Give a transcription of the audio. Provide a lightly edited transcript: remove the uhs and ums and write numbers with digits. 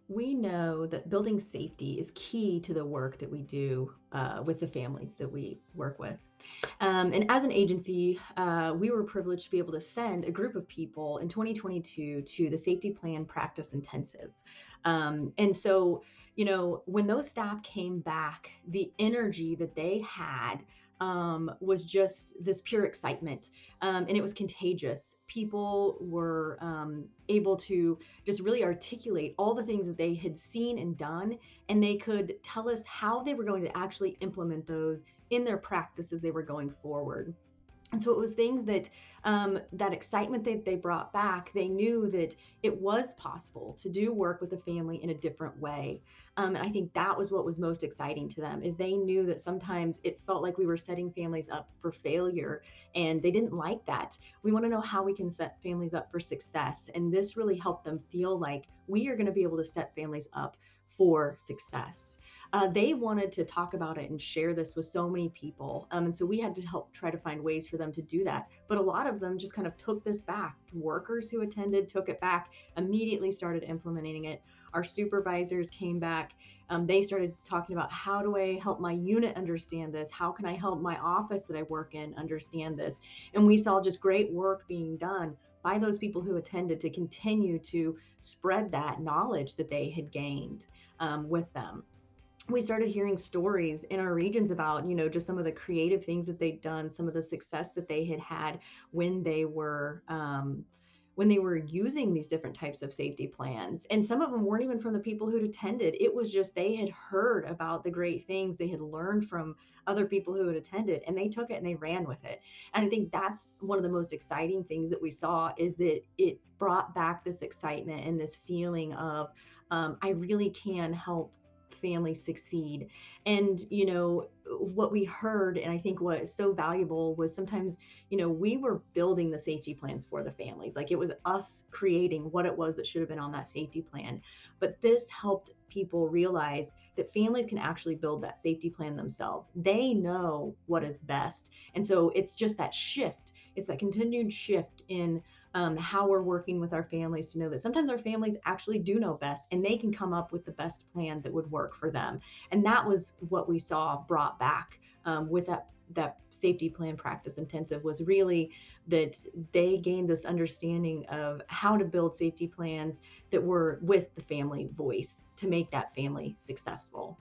We know that building safety is key to the work that we do with the families that we work with. And as an agency, we were privileged to be able to send a group of people in 2022 to the Safety Plan Practice Intensive. And so, when those staff came back, the energy that they had was just this pure excitement, and it was contagious. People were able to just really articulate all the things that they had seen and done, and they could tell us how they were going to actually implement those in their practice as they were going forward. And so it was things that that excitement that they brought back. They knew that it was possible to do work with the family in a different way, and I think that was what was most exciting to them. Is they knew that sometimes it felt like we were setting families up for failure, and they didn't like that. We want to know how we can set families up for success, and this really helped them feel like we are going to be able to set families up for success. They wanted to talk about it and share this with so many people. And so we had to help try to find ways for them to do that. But a lot of them just kind of took this back. Workers who attended took it back, immediately started implementing it. Our supervisors came back. They started talking about, how do I help my unit understand this? How can I help my office that I work in understand this? And we saw just great work being done by those people who attended to continue to spread that knowledge that they had gained with them. We started hearing stories in our regions about, just some of the creative things that they'd done, some of the success that they had had when they were using these different types of safety plans. And some of them weren't even from the people who'd attended. It was just they had heard about the great things they had learned from other people who had attended, and they took it and they ran with it. And I think that's one of the most exciting things that we saw, is that it brought back this excitement and this feeling of, I really can help families succeed. And what we heard, and I think what is so valuable, was sometimes, we were building the safety plans for the families. Like, it was us creating what it was that should have been on that safety plan. But this helped people realize that families can actually build that safety plan themselves. They know what is best. And so it's just that shift. It's that continued shift in how we're working with our families, to know that sometimes our families actually do know best, and they can come up with the best plan that would work for them. And that was what we saw brought back with that safety plan practice intensive, was really that they gained this understanding of how to build safety plans that were with the family voice to make that family successful.